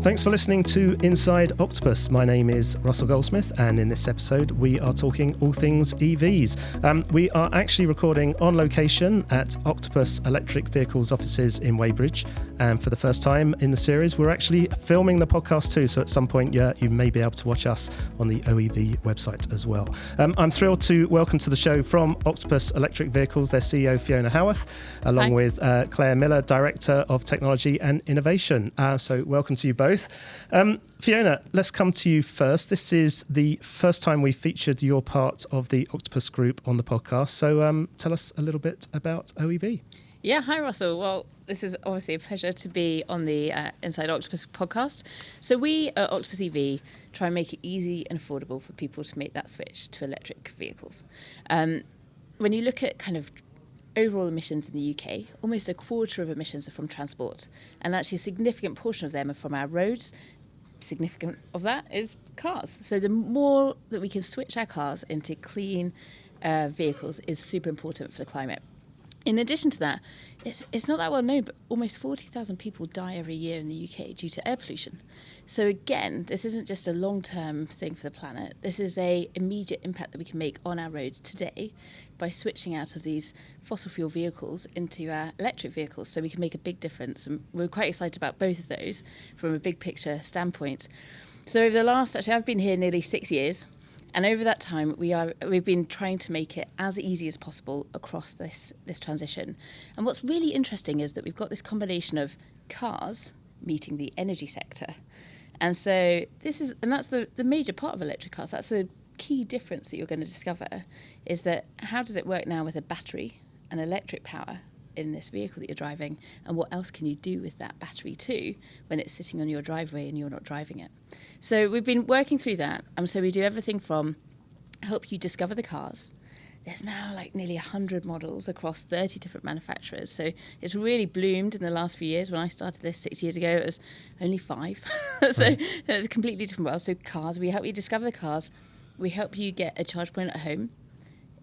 Thanks for listening to Inside Octopus. My name is Russell Goldsmith, and in this episode we are talking all things EVs. We are actually recording on location at Octopus Electric Vehicles offices in Weybridge, and for the first time in the series we're actually filming the podcast too, so at some point you may be able to watch us on the OEV website as well. I'm thrilled to welcome to the show from Octopus Electric Vehicles their CEO Fiona Howarth, along with Claire Miller, Director of Technology and Innovation. So welcome to you both. Fiona, let's come to you first. This is the first time we featured your part of the Octopus Group on the podcast. So tell us a little bit about OEV. Yeah, hi Russell. Well, this is obviously a pleasure to be on the Inside Octopus podcast. So we at Octopus EV try and make it easy and affordable for people to make that switch to electric vehicles. When you look at kind of overall emissions in the UK, almost a quarter of emissions are from transport, and actually a significant portion of them are from our roads. Significant of that is cars. So the more that we can switch our cars into clean vehicles is super important for the climate. In addition to that, it's not that well known, but almost 40,000 people die every year in the UK due to air pollution. So again, this isn't just a long-term thing for the planet. This is an immediate impact that we can make on our roads today by switching out of these fossil fuel vehicles into our electric vehicles, so we can make a big difference. And we're quite excited about both of those from a big picture standpoint. So over the last, I've been here nearly 6 years. And over that time, we've been trying to make it as easy as possible across this transition. And what's really interesting is that we've got this combination of cars meeting the energy sector. And so that's the major part of electric cars. That's the key difference that you're going to discover, is that how does it work now with a battery and electric power in this vehicle that you're driving, and what else can you do with that battery too when it's sitting on your driveway and you're not driving it. So we've been working through that, and so we do everything from help you discover the cars. There's now like nearly 100 models across 30 different manufacturers, so it's really bloomed in the last few years. When I started this 6 years ago, it was only 5. So it's a completely different world. So cars, we help you discover the cars, we help you get a charge point at home,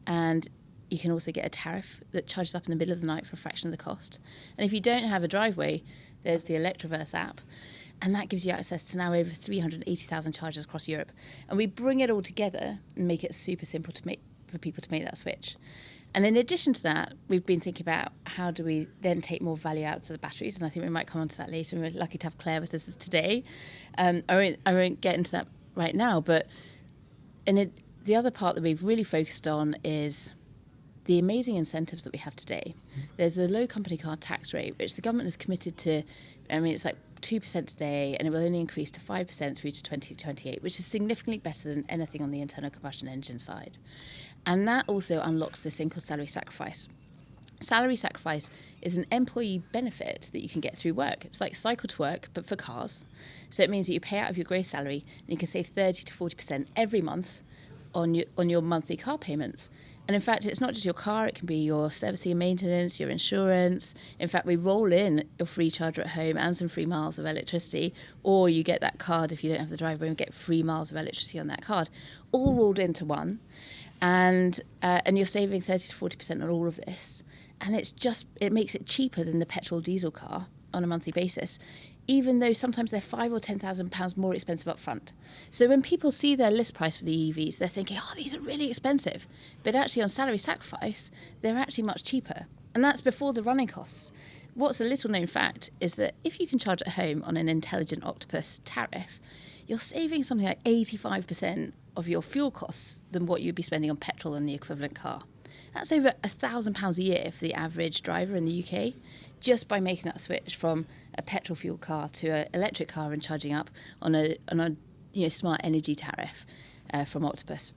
and you can also get a tariff that charges up in the middle of the night for a fraction of the cost. And if you don't have a driveway, there's the Electroverse app, and that gives you access to now over 380,000 chargers across Europe. And we bring it all together and make it super simple for people to make that switch. And in addition to that, we've been thinking about how do we then take more value out of the batteries, and I think we might come on to that later. And we're lucky to have Claire with us today. I won't get into that right now, but the other part that we've really focused on is the amazing incentives that we have today. There's a low company car tax rate, which the government has committed to. It's like 2% today, and it will only increase to 5% through to 2028, which is significantly better than anything on the internal combustion engine side. And that also unlocks this thing called salary sacrifice. Salary sacrifice is an employee benefit that you can get through work. It's like cycle to work, but for cars. So it means that you pay out of your gross salary, and you can save 30 to 40% every month on your monthly car payments. And in fact, it's not just your car, it can be your servicing and maintenance, your insurance. In fact, we roll in your free charger at home and some free miles of electricity, or you get that card if you don't have the driveway and get free miles of electricity on that card, all rolled into one. And you're saving 30 to 40% on all of this. And it makes it cheaper than the petrol diesel car on a monthly basis, even though sometimes they're £5,000 or £10,000 more expensive up front. So when people see their list price for the EVs, they're thinking, oh, these are really expensive. But actually on salary sacrifice, they're actually much cheaper. And that's before the running costs. What's a little known fact is that if you can charge at home on an intelligent Octopus tariff, you're saving something like 85% of your fuel costs than what you'd be spending on petrol in the equivalent car. That's over £1,000 a year for the average driver in the UK, just by making that switch from a petrol fuel car to an electric car and charging up on a smart energy tariff from Octopus.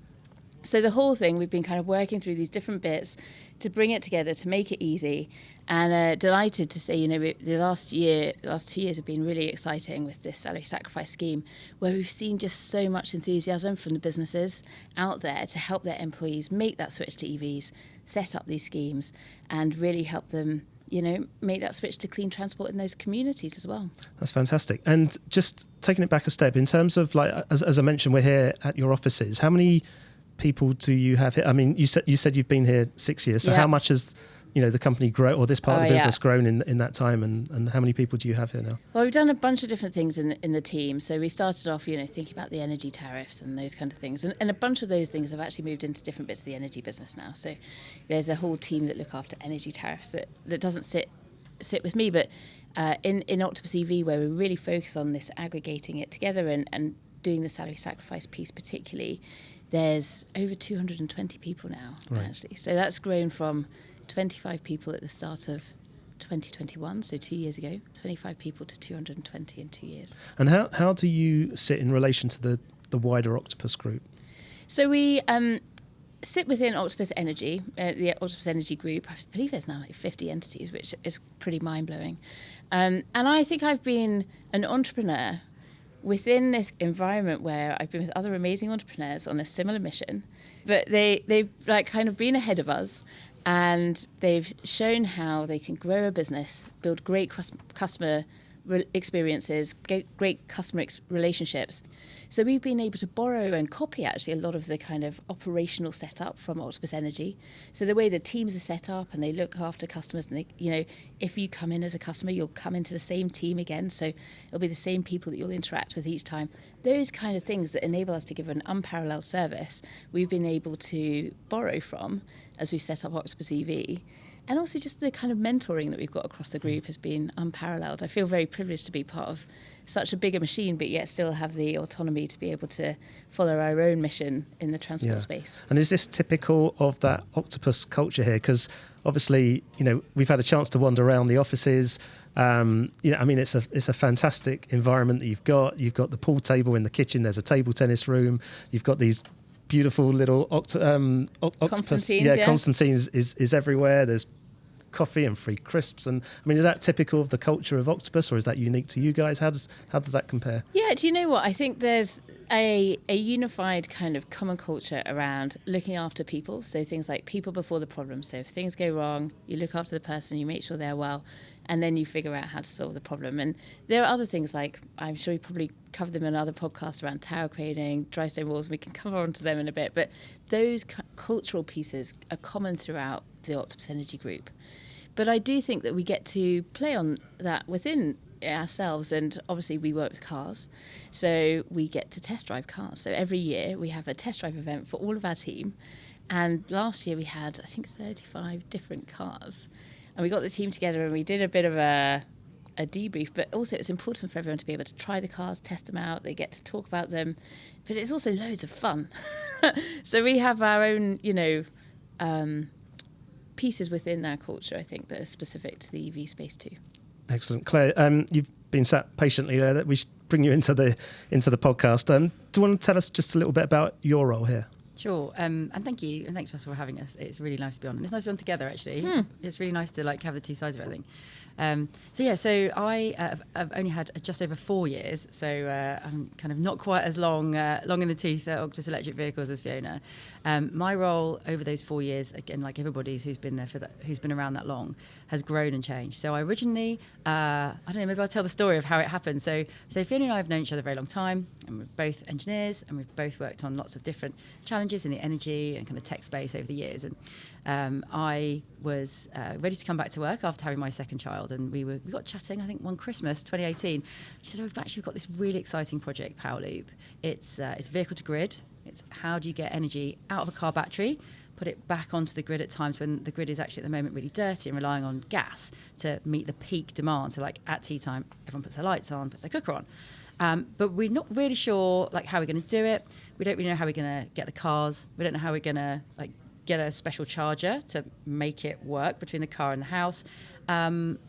So the whole thing, we've been kind of working through these different bits to bring it together, to make it easy, and delighted to say, the last 2 years have been really exciting with this salary sacrifice scheme, where we've seen just so much enthusiasm from the businesses out there to help their employees make that switch to EVs, set up these schemes, and really help them make that switch to clean transport in those communities as well. That's fantastic. And just taking it back a step, in terms of, like, as I mentioned, we're here at your offices. How many people do you have here? I mean, you said you've been here 6 years. So How much has the company grow, or this part of the business grown in that time, and how many people do you have here now? Well, we've done a bunch of different things in the team. So we started off, thinking about the energy tariffs and those kind of things. And a bunch of those things have actually moved into different bits of the energy business now. So there's a whole team that look after energy tariffs that doesn't sit with me, but in Octopus EV, where we really focus on this aggregating it together and doing the salary sacrifice piece particularly, there's over 220 people now, actually. So that's grown from 25 people at the start of 2021, so 2 years ago, 25 people to 220 in 2 years. And how do you sit in relation to the wider Octopus group? So we sit within Octopus Energy, the Octopus Energy Group. I believe there's now like 50 entities, which is pretty mind-blowing. And I think I've been an entrepreneur within this environment where I've been with other amazing entrepreneurs on a similar mission, but they've like kind of been ahead of us, and they've shown how they can grow a business, build great customer experiences, great customer relationships. So we've been able to borrow and copy actually a lot of the kind of operational setup from Octopus Energy. So the way the teams are set up and they look after customers, and they, if you come in as a customer, you'll come into the same team again. So it'll be the same people that you'll interact with each time. Those kind of things that enable us to give an unparalleled service, we've been able to borrow from as we've set up Octopus EV. And also just the kind of mentoring that we've got across the group has been unparalleled. I feel very privileged to be part of such a bigger machine, but yet still have the autonomy to be able to follow our own mission in the transport space. And is this typical of that Octopus culture here? Because obviously, we've had a chance to wander around the offices. It's a fantastic environment that you've got. You've got the pool table in the kitchen. There's a table tennis room. You've got these beautiful little octopus. Constantines is everywhere. There's coffee and free crisps, and is that typical of the culture of Octopus, or is that unique to you guys? How does that compare? Yeah, do you know what? I think there's a unified kind of common culture around looking after people. So things like people before the problem. So if things go wrong, you look after the person, you make sure they're well, and then you figure out how to solve the problem. And there are other things like, I'm sure you probably covered them in other podcasts around tower craning, dry stone walls. We can cover onto them in a bit, but those cultural pieces are common throughout the Octopus Energy Group. But I do think that we get to play on that within ourselves, and obviously we work with cars, so we get to test drive cars. So every year we have a test drive event for all of our team, and last year we had, I think, 35 different cars, and we got the team together and we did a bit of a debrief, but also it's important for everyone to be able to try the cars, test them out, they get to talk about them, but it's also loads of fun. So we have our own, pieces within our culture, I think, that are specific to the EV space too. Excellent. Claire, you've been sat patiently there. That we should bring you into the podcast. Do you want to tell us just a little bit about your role here? Sure, and thank you, and thanks for having us. It's really nice to be on, and it's nice to be on together. Actually, It's really nice to have the two sides of everything. So I have only had just over 4 years, so I'm kind of not quite as long in the tooth at Octopus Electric Vehicles as Fiona. My role over those 4 years, again, like everybody's who's been there who's been around that long, has grown and changed. So I originally, I don't know, maybe I'll tell the story of how it happened. So Fiona and I have known each other a very long time, and we're both engineers, and we've both worked on lots of different challenges in the energy and kind of tech space over the years. And I was ready to come back to work after having my second child, and we got chatting, I think, one Christmas 2018. She said, we've got this really exciting project, Power Loop. It's vehicle to grid. It's how do you get energy out of a car battery, put it back onto the grid at times when the grid is actually at the moment really dirty and relying on gas to meet the peak demand. So like at tea time, everyone puts their lights on, puts their cooker on. But we're not really sure how we're going to do it. We don't really know how we're going to get the cars. We don't know how we're going to get a special charger to make it work between the car and the house.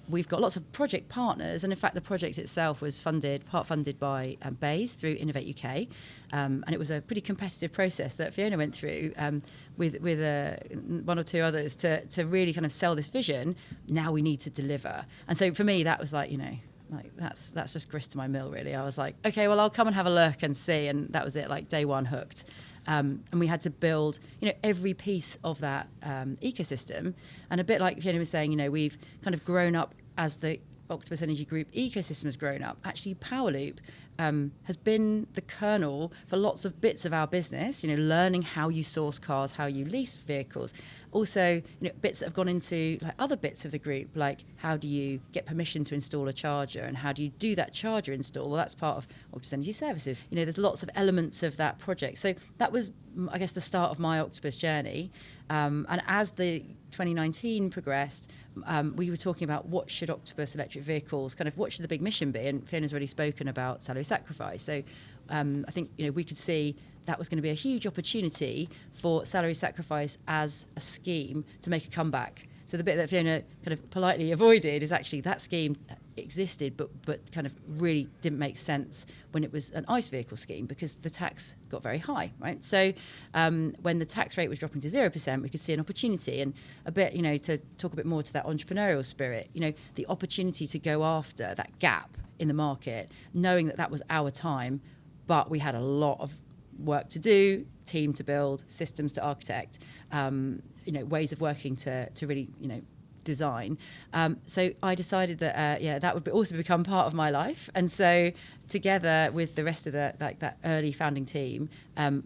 We've got lots of project partners, and in fact the project itself was part funded by Bays through Innovate UK, and it was a pretty competitive process that Fiona went through with one or two others to really kind of sell this vision. Now we need to deliver, and so for me that was that's just grist to my mill, really. I was like, okay, well, I'll come and have a look and see, and that was it, day one, hooked. And we had to build, every piece of that ecosystem. And a bit like Fiona was saying, we've kind of grown up as the Octopus Energy Group ecosystem has grown up, actually Powerloop has been the kernel for lots of bits of our business, learning how you source cars, how you lease vehicles. Also, bits that have gone into like other bits of the group, like how do you get permission to install a charger and how do you do that charger install? Well, that's part of Octopus Energy Services. There's lots of elements of that project. So that was, I guess, the start of my Octopus journey. And as the 2019 progressed, we were talking about what should Octopus Electric Vehicles, what should the big mission be? And Fiona's already spoken about salary sacrifice. So I think we could see that was going to be a huge opportunity for salary sacrifice as a scheme to make a comeback. So the bit that Fiona kind of politely avoided is actually that scheme existed, but kind of really didn't make sense when it was an ICE vehicle scheme because the tax got very high, right? So when the tax rate was dropping to 0%, we could see an opportunity and a bit, to talk a bit more to that entrepreneurial spirit, the opportunity to go after that gap in the market, knowing that was our time, but we had a lot of work to do, team to build, systems to architect, ways of working to really, design. So I decided that that would also become part of my life. And so together with the rest of that early founding team,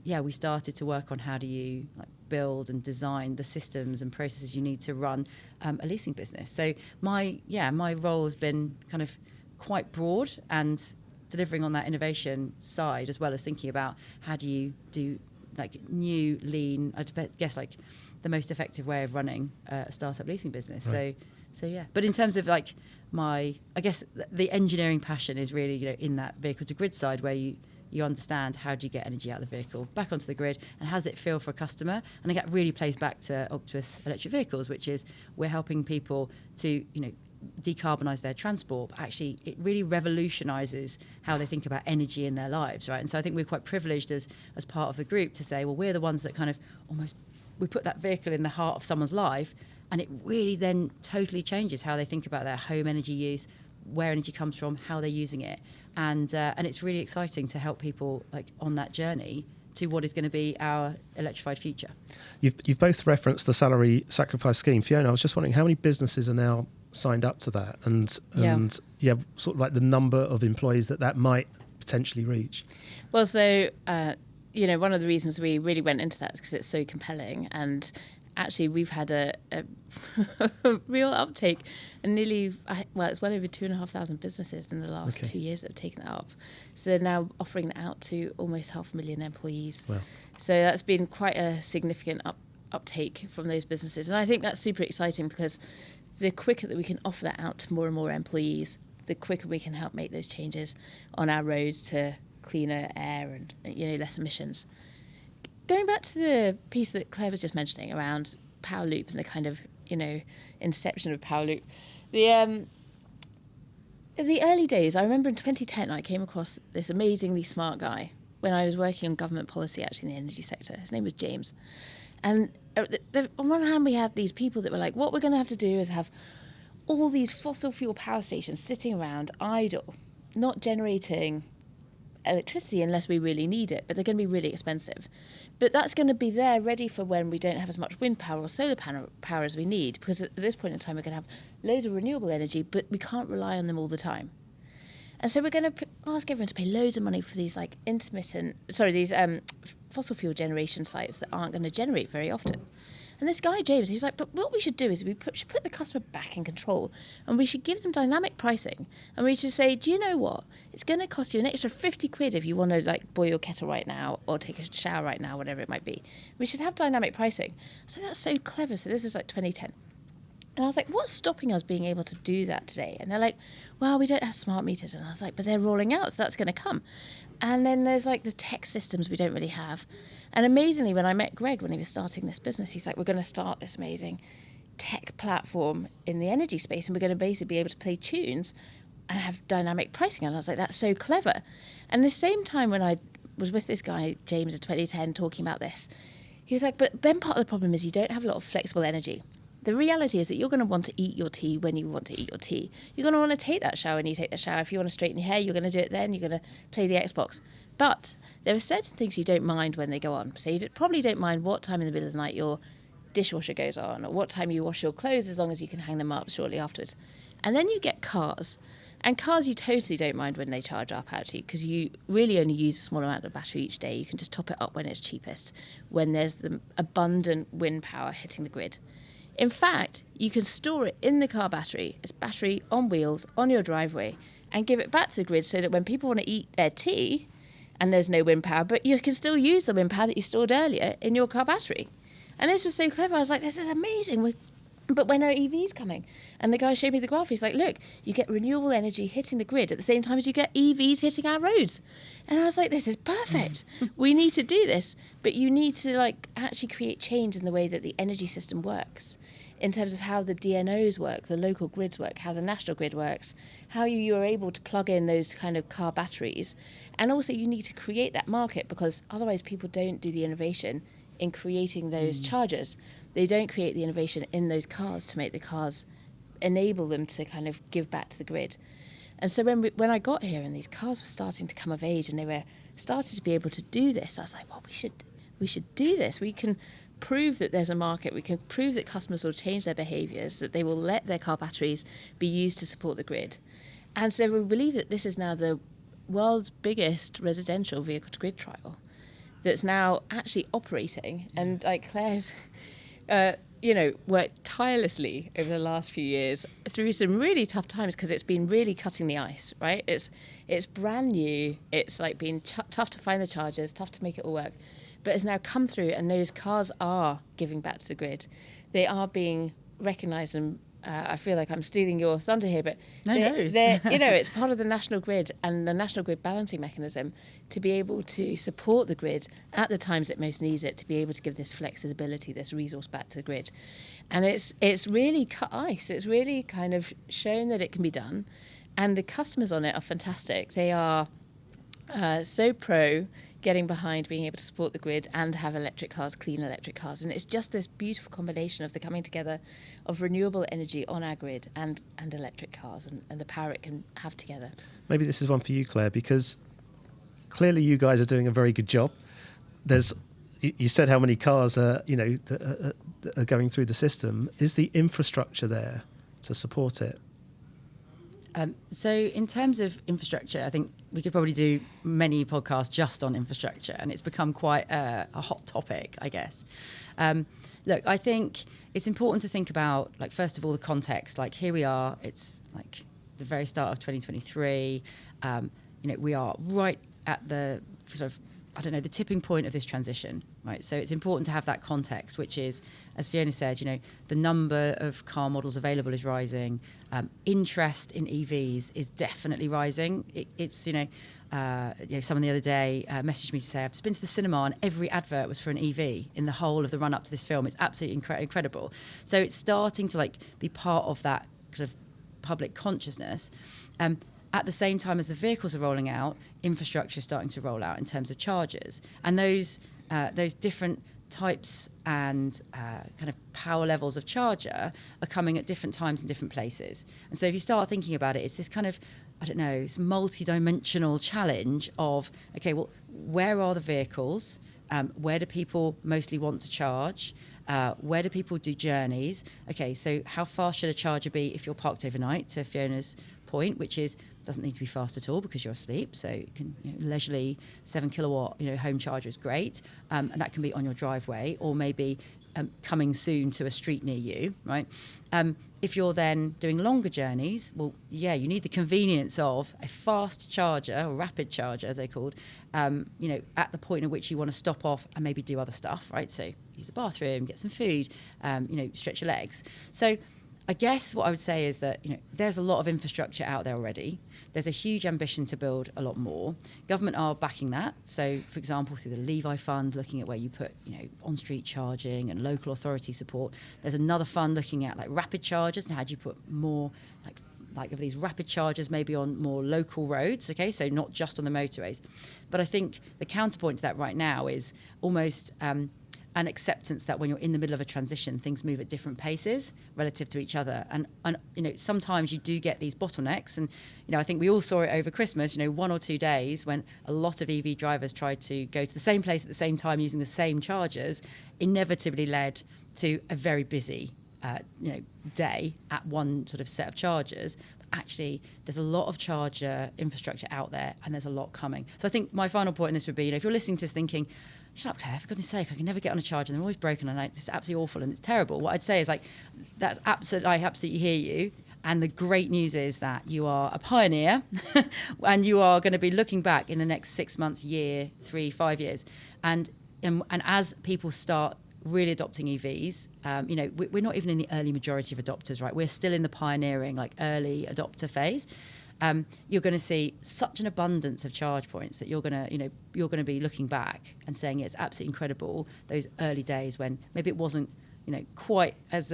we started to work on how do you build and design the systems and processes you need to run a leasing business. So my role has been kind of quite broad and delivering on that innovation side, as well as thinking about how do you do new lean, I guess the most effective way of running a startup leasing business. Right. So yeah. But in terms of I guess the engineering passion is really in that vehicle to grid side where you understand how do you get energy out of the vehicle back onto the grid and how does it feel for a customer. And I think that really plays back to Octopus Electric Vehicles, which is we're helping people to decarbonize their transport, but actually it really revolutionizes how they think about energy in their lives, right? And so I think we're quite privileged as part of the group to say, well, we're the ones that kind of almost we put that vehicle in the heart of someone's life, and it really then totally changes how they think about their home energy use, where energy comes from, how they're using it, and it's really exciting to help people on that journey to what is going to be our electrified future. You've both referenced the salary sacrifice scheme. Fiona, I was just wondering how many businesses are now signed up to that, and sort of the number of employees that might potentially reach. Well, so one of the reasons we really went into that is because it's so compelling, and actually we've had a real uptake, and it's well over 2,500 businesses in the last 2 years that have taken it up. So they're now offering that out to almost 500,000 employees. Wow. So that's been quite a significant uptake from those businesses, and I think that's super exciting because the quicker that we can offer that out to more and more employees, the quicker we can help make those changes on our roads to cleaner air and less emissions. Going back to the piece that Claire was just mentioning around Powerloop and the kind of inception of Powerloop, the early days, I remember in 2010 I came across this amazingly smart guy when I was working on government policy actually in the energy sector. His name was James. And on one hand, we had these people that were like, what we're going to have to do is have all these fossil fuel power stations sitting around idle, not generating electricity unless we really need it, but they're going to be really expensive. But that's going to be there ready for when we don't have as much wind power or solar power as we need, because at this point in time, we're going to have loads of renewable energy, but we can't rely on them all the time. And so we're going to ask everyone to pay loads of money for these fossil fuel generation sites that aren't going to generate very often. And this guy, James, he's like, but what we should do is we should put the customer back in control, and we should give them dynamic pricing. And we should say, do you know what? It's going to cost you an extra 50 quid if you want to boil your kettle right now or take a shower right now, whatever it might be. We should have dynamic pricing. So that's so clever. So this is 2010. And I was like, what's stopping us being able to do that today? And they're like, well, we don't have smart meters. And I was like, but they're rolling out, so that's going to come. And then there's the tech systems we don't really have. And amazingly, when I met Greg when he was starting this business, he's like, we're going to start this amazing tech platform in the energy space, and we're going to basically be able to play tunes and have dynamic pricing. And I was like, that's so clever. And the same time when I was with this guy, James, in 2010, talking about this, he was like, but Ben, part of the problem is you don't have a lot of flexible energy. The reality is that you're going to want to eat your tea when you want to eat your tea. You're going to want to take that shower when you take the shower. If you want to straighten your hair, you're going to do it then. You're going to play the Xbox. But there are certain things you don't mind when they go on. So you probably don't mind what time in the middle of the night your dishwasher goes on or what time you wash your clothes, as long as you can hang them up shortly afterwards. And then you get cars. And cars, you totally don't mind when they charge up, actually, because you really only use a small amount of battery each day. You can just top it up when it's cheapest, when there's the abundant wind power hitting the grid. In fact, you can store it in the car battery as battery on wheels on your driveway and give it back to the grid so that when people want to eat their tea and there's no wind power, but you can still use the wind power that you stored earlier in your car battery. And this was so clever. I was like, this is amazing. But when are EVs coming? And the guy showed me the graph. He's like, look, you get renewable energy hitting the grid at the same time as you get EVs hitting our roads. And I was like, this is perfect. We need to do this. But you need to actually create change in the way that the energy system works, in terms of how the DNOs work, the local grids work, how the national grid works, how you are able to plug in those kind of car batteries. And also you need to create that market, because otherwise people don't do the innovation in creating those chargers. They don't create the innovation in those cars to make the cars enable them to kind of give back to the grid. And so when I got here and these cars were starting to come of age and they were started to be able to do this, I was like, well, we should do this. We can prove that there's a market. We can prove that customers will change their behaviours, that they will let their car batteries be used to support the grid. And so we believe that this is now the world's biggest residential vehicle-to-grid trial that's now actually operating. And Claire's worked tirelessly over the last few years through some really tough times, because it's been really cutting the ice, right? It's brand new. It's been tough to find the chargers, tough to make it all work. But it's now come through, and those cars are giving back to the grid. They are being recognised, and I feel like I'm stealing your thunder here, but it's part of the national grid and the national grid balancing mechanism to be able to support the grid at the times it most needs it, to be able to give this flexibility, this resource back to the grid. And it's really cut ice. It's really kind of shown that it can be done. And the customers on it are fantastic. They are so pro getting behind being able to support the grid and have electric cars, clean electric cars. And it's just this beautiful combination of the coming together of renewable energy on our grid and electric cars and the power it can have together. Maybe this is one for you, Claire, because clearly you guys are doing a very good job. You said how many cars are going through the system. Is the infrastructure there to support it? So in terms of infrastructure, I think we could probably do many podcasts just on infrastructure, and it's become quite a hot topic, I guess. Look, I think it's important to think about, first of all, the context. Here we are, it's the very start of 2023. We are right at the the tipping point of this transition, right? So it's important to have that context, which is, as Fiona said, the number of car models available is rising. Interest in EVs is definitely rising. Someone the other day messaged me to say, I've just been to the cinema and every advert was for an EV in the whole of the run up to this film. It's absolutely incredible. So it's starting to be part of that kind of public consciousness. At the same time as the vehicles are rolling out, infrastructure is starting to roll out in terms of chargers. And those different types and kind of power levels of charger are coming at different times in different places. And so if you start thinking about it, it's this kind of, it's multi-dimensional challenge of, okay, well, where are the vehicles? Where do people mostly want to charge? Where do people do journeys? Okay, so how fast should a charger be if you're parked overnight, to Fiona's point, which is doesn't need to be fast at all because you're asleep. So you can leisurely 7 kilowatt home charger is great, and that can be on your driveway or maybe coming soon to a street near you, right? If you're then doing longer journeys, well, yeah, you need the convenience of a fast charger or rapid charger, as they're called, at the point at which you want to stop off and maybe do other stuff, right? So use the bathroom, get some food, stretch your legs. So I guess what I would say is that there's a lot of infrastructure out there already. There's a huge ambition to build a lot more. Government are backing that. So, for example, through the Levi Fund, looking at where you put on-street charging and local authority support. There's another fund looking at rapid chargers and how do you put more of these rapid chargers maybe on more local roads. Okay, so not just on the motorways. But I think the counterpoint to that right now is almost an acceptance that when you're in the middle of a transition, things move at different paces relative to each other. And sometimes you do get these bottlenecks. And, I think we all saw it over Christmas, 1 or 2 days when a lot of EV drivers tried to go to the same place at the same time using the same chargers, inevitably led to a very busy day at one sort of set of chargers. But actually, there's a lot of charger infrastructure out there, and there's a lot coming. So I think my final point in this would be, if you're listening to this thinking, shut up, Claire, for goodness sake, I can never get on a charger, and they're always broken, and it's absolutely awful, and it's terrible. What I'd say is, I absolutely hear you. And the great news is that you are a pioneer and you are going to be looking back in the next 6 months, year, 3, 5 years. And as people start really adopting EVs, we're not even in the early majority of adopters, right? We're still in the pioneering, early adopter phase. You're going to see such an abundance of charge points that you're going to be looking back and saying it's absolutely incredible, those early days when maybe it wasn't quite as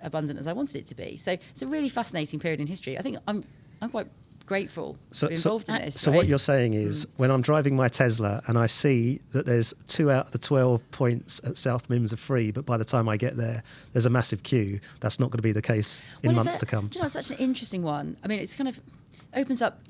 abundant as I wanted it to be. So it's a really fascinating period in history. I think I'm quite grateful to be involved in this. So right? what you're saying is, when I'm driving my Tesla and I see that there's 2 out of the 12 points at South Mims are free, but by the time I get there's a massive queue, that's not going to be the case in months to come. Do you know, it's such an interesting one. I mean, it's kind of opens up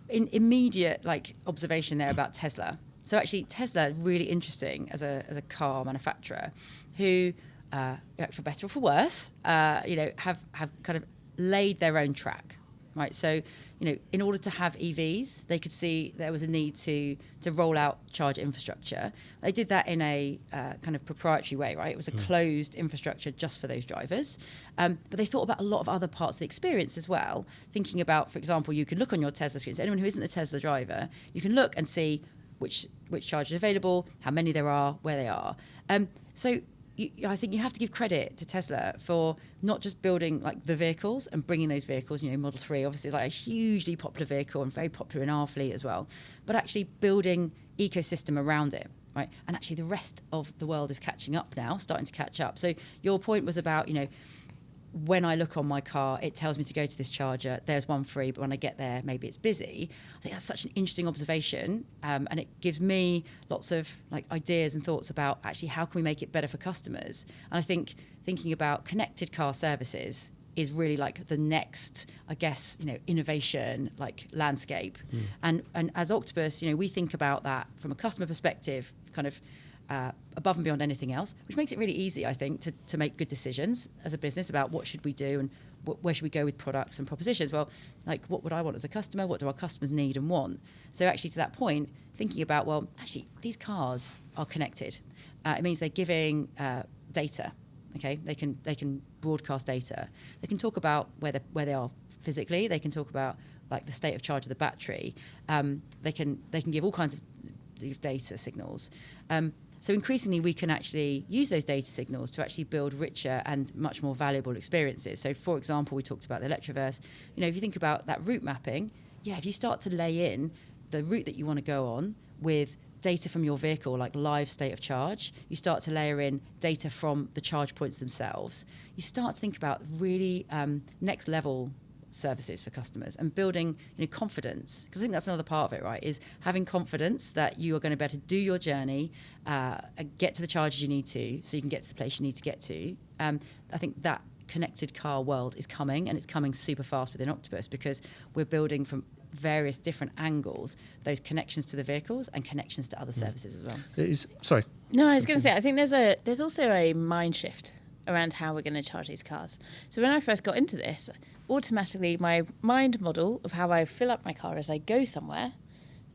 in immediate observation there about Tesla. So actually, Tesla, really interesting as a car manufacturer, who, for better or for worse, have kind of laid their own track, right? So, in order to have EVs, they could see there was a need to roll out charge infrastructure. They did that in a kind of proprietary way, right? It was a closed infrastructure just for those drivers. But they thought about a lot of other parts of the experience as well. Thinking about, for example, you can look on your Tesla screen. So anyone who isn't a Tesla driver, you can look and see which chargers are available, how many there are, where they are. I think you have to give credit to Tesla for not just building the vehicles and bringing those vehicles. Model 3 obviously is a hugely popular vehicle and very popular in our fleet as well, but actually building ecosystem around it, right? And actually the rest of the world is catching up now, starting to catch up. So your point was about, when I look on my car, it tells me to go to this charger. There's one free, but when I get there, maybe it's busy. I think that's such an interesting observation, and it gives me lots of ideas and thoughts about actually how can we make it better for customers. And I think thinking about connected car services is really the next, I guess, innovation landscape. And as Octopus, we think about that from a customer perspective, kind of. Above and beyond anything else, which makes it really easy, I think, to make good decisions as a business about what should we do and where should we go with products and propositions. Well, what would I want as a customer? What do our customers need and want? So actually, to that point, thinking about, well, actually, these cars are connected. It means they're giving data. Okay, they can broadcast data. They can talk about where they are physically. They can talk about the state of charge of the battery. They can give all kinds of data signals. So increasingly, we can actually use those data signals to actually build richer and much more valuable experiences. So, for example, we talked about the Electroverse. If you think about that route mapping, if you start to lay in the route that you want to go on with data from your vehicle, live state of charge, you start to layer in data from the charge points themselves. You start to think about really next level services for customers and building confidence, because I think that's another part of it, right, is having confidence that you are going to be able to do your journey, get to the charges you need to so you can get to the place you need to get to. I think that connected car world is coming, and it's coming super fast within Octopus because we're building from various different angles those connections to the vehicles and connections to other services as well. Sorry. No, I was going to say, I think there's also a mind shift around how we're going to charge these cars. So when I first got into this, automatically my mind model of how I fill up my car is I go somewhere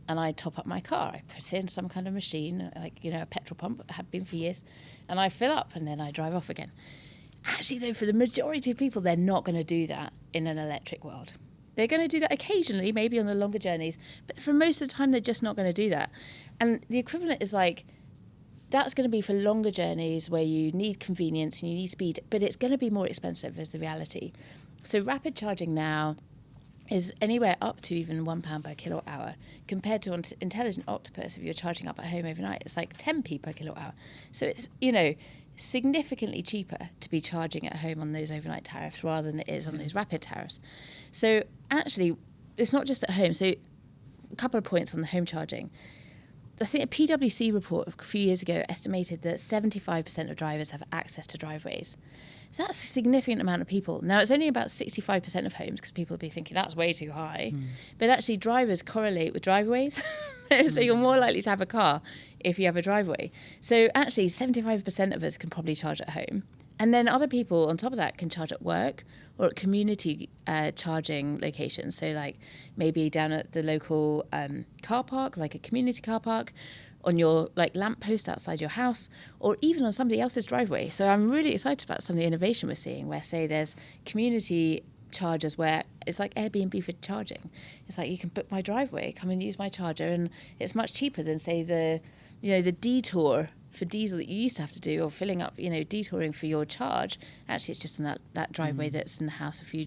and I top up my car. I put in some kind of machine, a petrol pump, I have been for years, and I fill up and then I drive off again. Actually, though, for the majority of people, they're not going to do that in an electric world. They're going to do that occasionally, maybe on the longer journeys, but for most of the time, they're just not going to do that. And the equivalent is that's going to be for longer journeys where you need convenience and you need speed, but it's going to be more expensive is the reality. So rapid charging now is anywhere up to even £1 per kilowatt hour, compared to Intelligent Octopus, if you're charging up at home overnight, it's 10p per kilowatt hour. So it's, significantly cheaper to be charging at home on those overnight tariffs rather than it is on those rapid tariffs. So actually, it's not just at home. So a couple of points on the home charging. I think a PwC report a few years ago estimated that 75% of drivers have access to driveways. So that's a significant amount of people. Now, it's only about 65% of homes, because people will be thinking that's way too high. But actually, drivers correlate with driveways. So you're more likely to have a car if you have a driveway. So actually, 75% of us can probably charge at home. And then other people on top of that can charge at work or at community charging locations. So like maybe down at the local car park, like a community car park, on your like lamppost outside your house, or even on somebody else's driveway. So I'm really excited about some of the innovation we're seeing, where say there's community chargers where it's like Airbnb for charging. It's like you can book my driveway, come and use my charger, and it's much cheaper than say the detour for diesel that you used to have to do, or filling up, detouring for your charge. Actually, it's just in that driveway that's in the house a few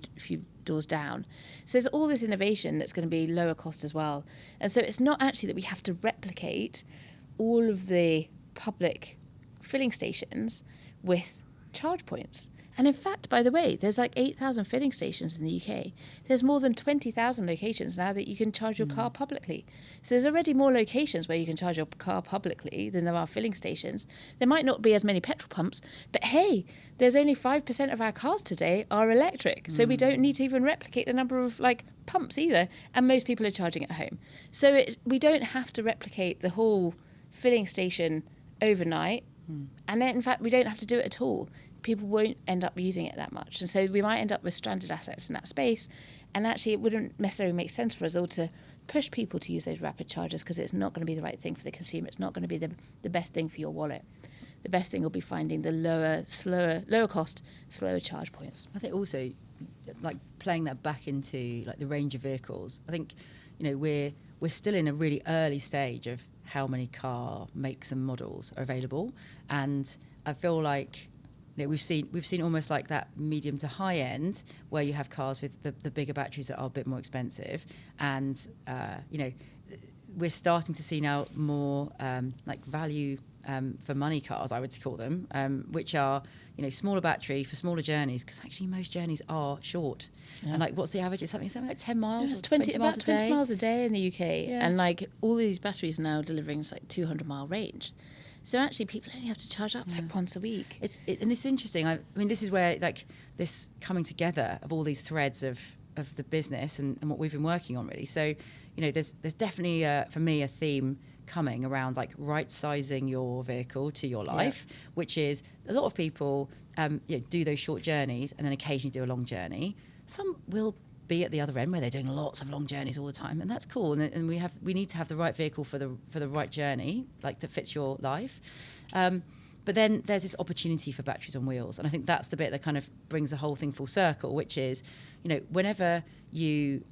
doors down. So there's all this innovation that's going to be lower cost as well. And so it's not actually that we have to replicate all of the public filling stations with charge points. And in fact, by the way, there's like 8,000 filling stations in the UK. There's more than 20,000 locations now that you can charge your car publicly. So there's already more locations where you can charge your car publicly than there are filling stations. There might not be as many petrol pumps, but hey, there's only 5% of our cars today are electric. So we don't need to even replicate the number of like pumps either. And most people are charging at home. So we don't have to replicate the whole filling station overnight. And then, in fact, we don't have to do it at all. People won't end up using it that much. And so we might end up with stranded assets in that space. And actually, it wouldn't necessarily make sense for us all to push people to use those rapid chargers, because it's not going to be the right thing for the consumer. It's not going to be the best thing for your wallet. The best thing will be finding the lower cost, slower charge points. I think also, like playing that back into like the range of vehicles. I think, we're still in a really early stage of how many car makes and models are available, and I feel like we've seen almost like that medium to high end where you have cars with the bigger batteries that are a bit more expensive, and we're starting to see now more like value for money cars, I would call them, which are smaller battery for smaller journeys, because actually most journeys are short. And like, what's the average? It's something like 10 miles. It's 20 miles a day in the UK, Yeah. and like all these batteries now delivering like 200-mile range. So actually, people only have to charge up like once a week. And it's interesting. I mean, this is where like this coming together of all these threads of the business and what we've been working on, really. So, there's definitely for me a theme coming around like right sizing your vehicle to your life, which is a lot of people do those short journeys and then occasionally do a long journey. Some will be at the other end where they're doing lots of long journeys all the time, and that's cool. And we need to have the right vehicle for the right journey, like that fits your life. But then there's this opportunity for batteries on wheels, and I think that's the bit that kind of brings the whole thing full circle, which is, whenever you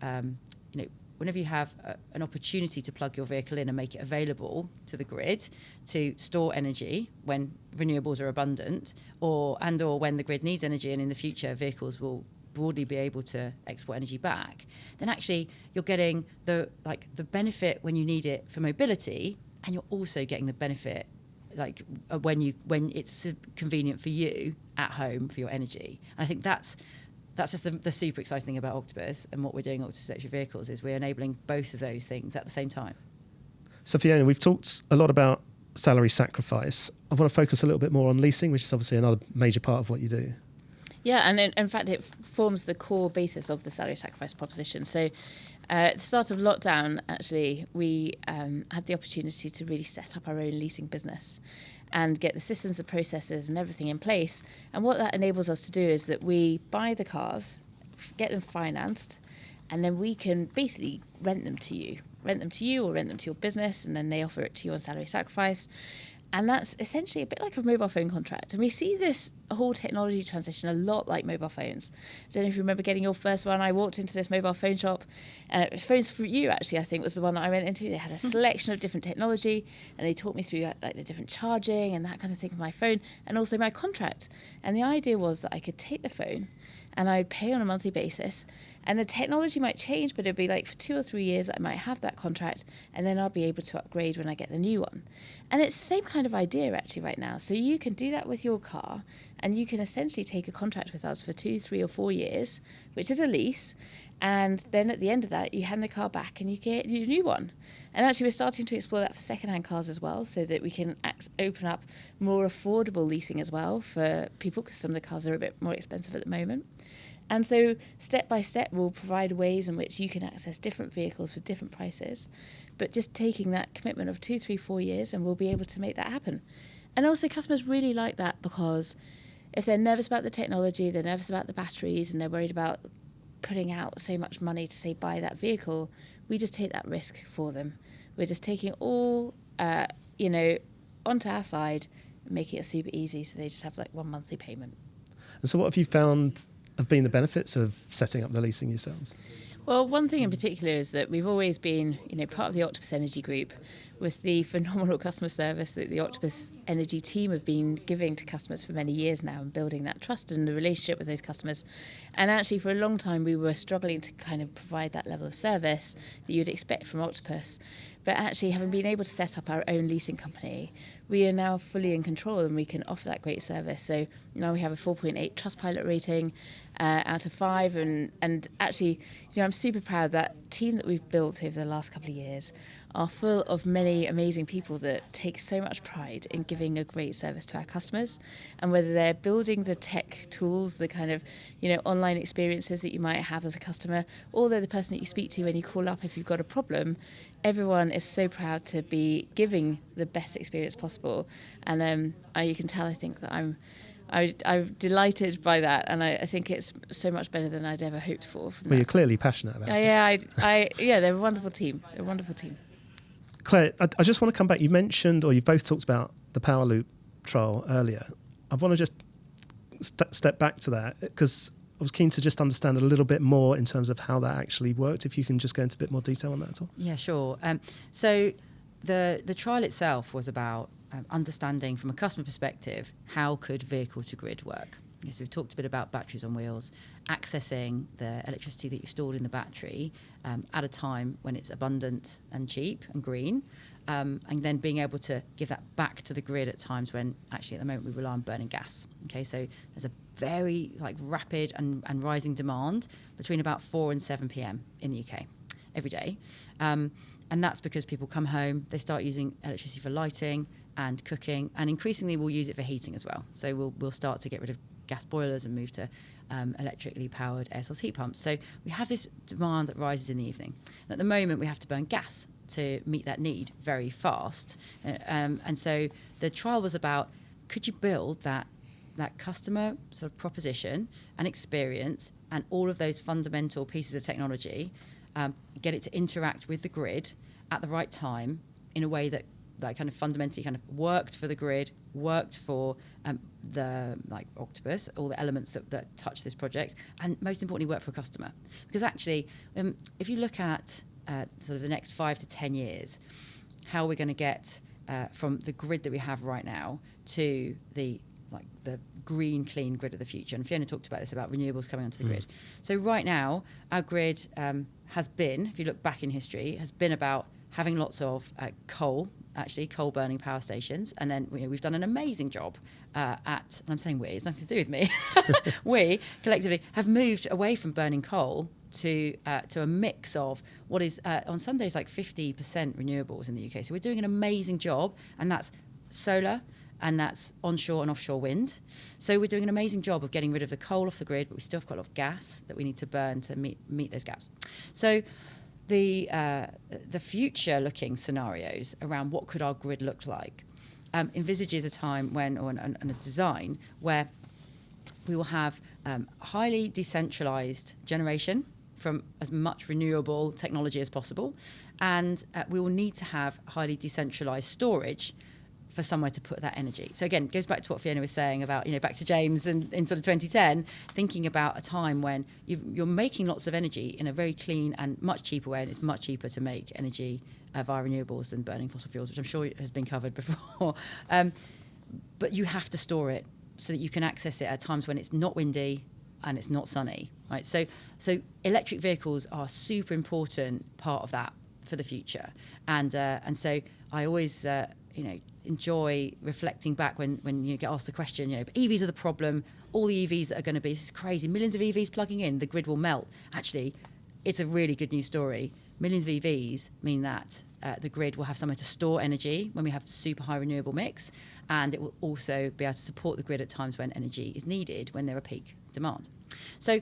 have an opportunity to plug your vehicle in and make it available to the grid to store energy when renewables are abundant, or when the grid needs energy, and in the future vehicles will broadly be able to export energy back, then actually you're getting the benefit when you need it for mobility, and you're also getting the benefit like when it's convenient for you at home for your energy. And I think that's just the super exciting thing about Octopus and what we're doing at Octopus Electric Vehicles, is we're enabling both of those things at the same time. So Fiona, we've talked a lot about salary sacrifice. I want to focus a little bit more on leasing, which is obviously another major part of what you do. Yeah, and in fact, it forms the core basis of the salary sacrifice proposition. So at the start of lockdown, actually, we had the opportunity to really set up our own leasing business and get the systems, the processes and everything in place. And what that enables us to do is that we buy the cars, get them financed, and then we can basically rent them to you or rent them to your business, and then they offer it to you on salary sacrifice. And that's essentially a bit like a mobile phone contract. And we see this whole technology transition a lot like mobile phones. I don't know if you remember getting your first one. I walked into this mobile phone shop, and it was Phones For You, actually, I think was the one that I went into. They had a selection of different technology, and they taught me through like the different charging and that kind of thing for my phone, and also my contract. And the idea was that I could take the phone and I'd pay on a monthly basis, and the technology might change, but it'd be like for 2 or 3 years that I might have that contract, and then I'll be able to upgrade when I get the new one. And it's the same kind of idea actually right now. So you can do that with your car, and you can essentially take a contract with us for 2, 3 or 4 years, which is a lease, and then at the end of that you hand the car back and you get your new one. And actually we're starting to explore that for second-hand cars as well, so that we can open up more affordable leasing as well for people, because some of the cars are a bit more expensive at the moment. And so step by step we'll provide ways in which you can access different vehicles for different prices, but just taking that commitment of 2, 3, 4 years, and we'll be able to make that happen. And also customers really like that, because if they're nervous about the technology, they're nervous about the batteries, and they're worried about putting out so much money to, say, buy that vehicle, we just take that risk for them. We're just taking it all, onto our side and making it super easy, so they just have like one monthly payment. And so what have you found have been the benefits of setting up the leasing yourselves? Well, one thing in particular is that we've always been, part of the Octopus Energy Group, with the phenomenal customer service that the Octopus Energy team have been giving to customers for many years now, and building that trust and the relationship with those customers. And actually, for a long time, we were struggling to kind of provide that level of service that you'd expect from Octopus. But actually, having been able to set up our own leasing company, we are now fully in control, and we can offer that great service. So now we have a 4.8 Trustpilot rating out of 5. And actually, I'm super proud that team that we've built over the last couple of years are full of many amazing people that take so much pride in giving a great service to our customers. And whether they're building the tech tools, the kind of, online experiences that you might have as a customer, or they're the person that you speak to when you call up if you've got a problem, everyone is so proud to be giving the best experience possible. And you can tell, I think, that I'm delighted by that, and I think it's so much better than I'd ever hoped for. Well, you're clearly passionate about it. Yeah, they're a wonderful team. Claire, I just want to come back. You mentioned, or you both talked about the Power Loop trial earlier. I want to just step back to that, because I was keen to just understand a little bit more in terms of how that actually worked. If you can just go into a bit more detail on that at all. Yeah, sure. So the trial itself was about understanding from a customer perspective, how could vehicle to grid work? Yes, we've talked a bit about batteries on wheels, accessing the electricity that you've stored in the battery at a time when it's abundant and cheap and green, and then being able to give that back to the grid at times when actually at the moment we rely on burning gas. Okay, so there's a very rapid and rising demand between about 4 and 7 p.m. in the UK every day. And that's because people come home, they start using electricity for lighting and cooking, and increasingly we'll use it for heating as well. So we'll start to get rid of gas boilers and move to electrically powered air source heat pumps. So we have this demand that rises in the evening. And at the moment, we have to burn gas to meet that need very fast. And so the trial was about, could you build that customer sort of proposition and experience and all of those fundamental pieces of technology, get it to interact with the grid at the right time in a way that kind of fundamentally kind of worked for the grid, worked for the Octopus, all the elements that touch this project, and most importantly, work for a customer. Because actually, if you look at sort of the next 5 to 10 years, how we're going to get from the grid that we have right now to the green, clean grid of the future. And Fiona talked about this, about renewables coming onto the grid. So right now, our grid has been, if you look back in history, has been about having lots of coal burning power stations. And then we've done an amazing job and I'm saying we, it's nothing to do with me. We collectively have moved away from burning coal to a mix of what is on some days 50% renewables in the UK. So we're doing an amazing job, and that's solar, and that's onshore and offshore wind. So we're doing an amazing job of getting rid of the coal off the grid, but we still have got a lot of gas that we need to burn to meet those gaps. So the future-looking scenarios around what could our grid look like envisages a time when, and a design where we will have highly decentralised generation from as much renewable technology as possible, and we will need to have highly decentralised storage for somewhere to put that energy. So again, it goes back to what Fiona was saying about, back to James in sort of 2010, thinking about a time when you're making lots of energy in a very clean and much cheaper way, and it's much cheaper to make energy via renewables than burning fossil fuels, which I'm sure has been covered before. But you have to store it so that you can access it at times when it's not windy and it's not sunny, right? So electric vehicles are a super important part of that for the future. And so I always, enjoy reflecting back when you get asked the question, EVs are the problem, all the EVs that are going to be, this is crazy, millions of EVs plugging in, the grid will melt. Actually, it's a really good news story. Millions of EVs mean that the grid will have somewhere to store energy when we have super high renewable mix, and it will also be able to support the grid at times when energy is needed, when there are peak demand. So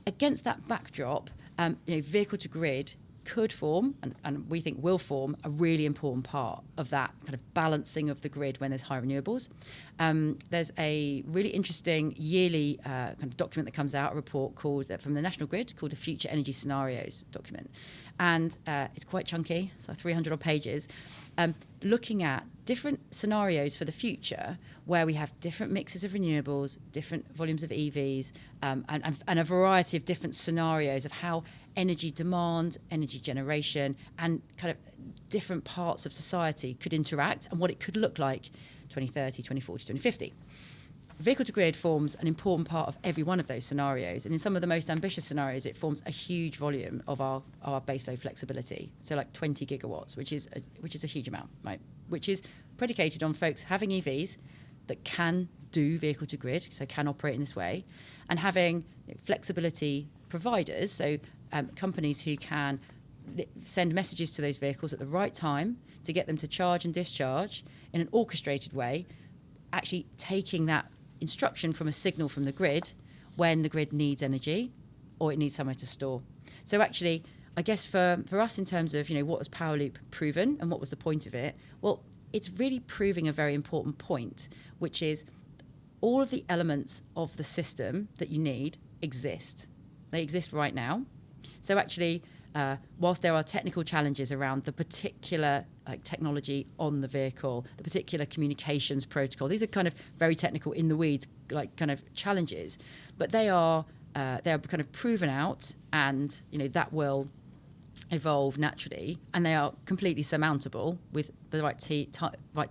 against that backdrop, vehicle to grid could form, and we think will form, a really important part of that kind of balancing of the grid when there's high renewables. There's a really interesting yearly kind of document that comes out, a report called from the National Grid called the Future Energy Scenarios document. And it's quite chunky, so 300 odd pages, looking at different scenarios for the future where we have different mixes of renewables, different volumes of EVs, and a variety of different scenarios of how energy demand, energy generation, and kind of different parts of society could interact and what it could look like 2030, 2040, 2050. Vehicle to grid forms an important part of every one of those scenarios, and in some of the most ambitious scenarios, it forms a huge volume of our baseload flexibility. So, like 20 gigawatts, which is a huge amount, right? Which is predicated on folks having EVs that can do vehicle to grid, so can operate in this way, and having flexibility providers, so companies who can send messages to those vehicles at the right time to get them to charge and discharge in an orchestrated way, actually taking that instruction from a signal from the grid when the grid needs energy or it needs somewhere to store. So actually, I guess for us in terms of, what has Powerloop proven and what was the point of it? Well, it's really proving a very important point, which is all of the elements of the system that you need exist. They exist right now. So actually, whilst there are technical challenges around the particular technology on the vehicle, the particular communications protocol, these are kind of very technical, in the weeds, kind of challenges, but they are kind of proven out, and that will evolve naturally, and they are completely surmountable with the right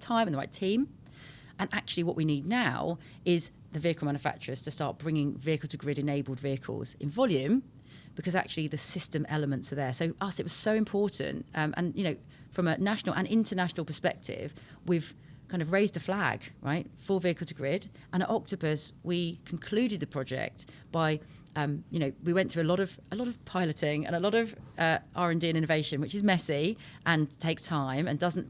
time and the right team. And actually, what we need now is the vehicle manufacturers to start bringing vehicle to grid enabled vehicles in volume, because actually the system elements are there. So it was so important. And from a national and international perspective, we've kind of raised a flag, right, for vehicle to grid. And at Octopus, we concluded the project by, we went through a lot of piloting and a lot of R&D and innovation, which is messy and takes time and doesn't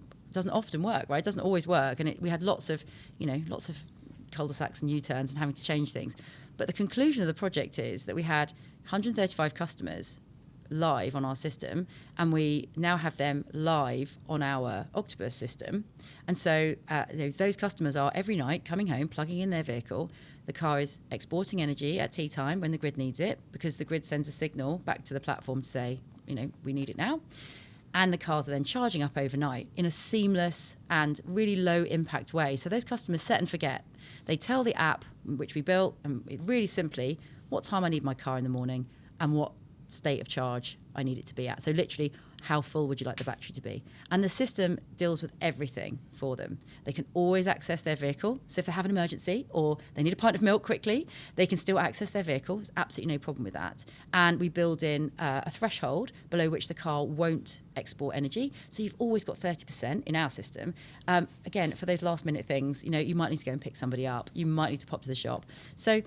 often work, right? It doesn't always work. And we had lots of cul-de-sacs and U-turns and having to change things. But the conclusion of the project is that we had 135 customers live on our system, and we now have them live on our Octopus system. And so those customers are every night coming home, plugging in their vehicle. The car is exporting energy at tea time when the grid needs it, because the grid sends a signal back to the platform to say, we need it now. And the cars are then charging up overnight in a seamless and really low impact way. So those customers set and forget. They tell the app, which we built, and really simply, what time I need my car in the morning and what state of charge I need it to be at. So literally, how full would you like the battery to be? And the system deals with everything for them. They can always access their vehicle. So if they have an emergency or they need a pint of milk quickly, they can still access their vehicle. There's absolutely no problem with that. And we build in a threshold below which the car won't export energy. So you've always got 30% in our system. Again, for those last minute things, you might need to go and pick somebody up. You might need to pop to the shop. So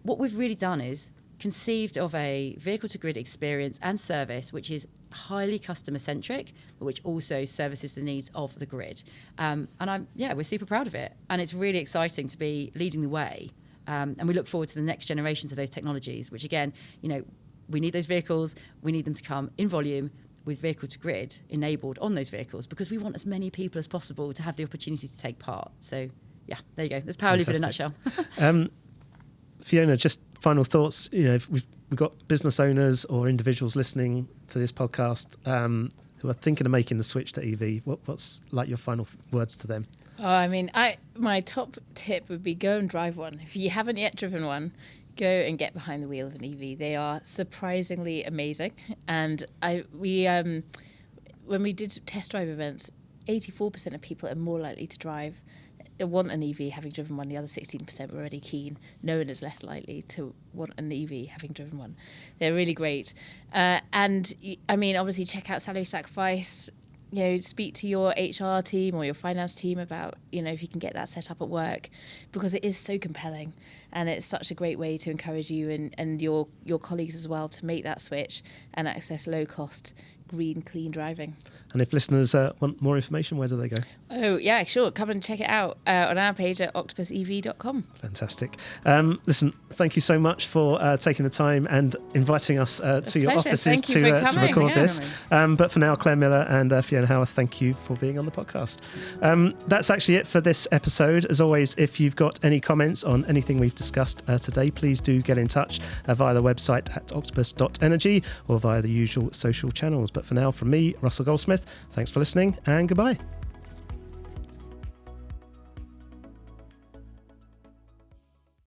what we've really done is conceived of a vehicle to grid experience and service which is highly customer centric, but which also services the needs of the grid. And we're super proud of it, and it's really exciting to be leading the way. And we look forward to the next generations of those technologies, which again, we need those vehicles, we need them to come in volume with vehicle to grid enabled on those vehicles, because we want as many people as possible to have the opportunity to take part. So yeah, there you go. There's Powerloop in a nutshell. Fiona, just final thoughts. If we've got business owners or individuals listening to this podcast who are thinking of making the switch to EV. What's like your final words to them? My top tip would be go and drive one. If you haven't yet driven one, go and get behind the wheel of an EV. They are surprisingly amazing. And when we did test drive events, 84% of people are more likely to want an EV having driven one. The other 16% were already keen. No one is less likely to want an EV having driven one. They're really great. Obviously check out Salary Sacrifice. Speak to your HR team or your finance team about, if you can get that set up at work, because it is so compelling and it's such a great way to encourage you and your colleagues as well to make that switch and access low cost, green, clean driving. And if listeners want more information, where do they go? Oh, yeah, sure. Come and check it out on our page at octopusev.com. Fantastic. Listen, thank you so much for taking the time and inviting us to your offices to record this. But for now, Claire Miller and Fiona Howarth, thank you for being on the podcast. That's actually it for this episode. As always, if you've got any comments on anything we've discussed today, please do get in touch via the website at octopus.energy or via the usual social channels. But for now, from me, Russell Goldsmith, thanks for listening and goodbye.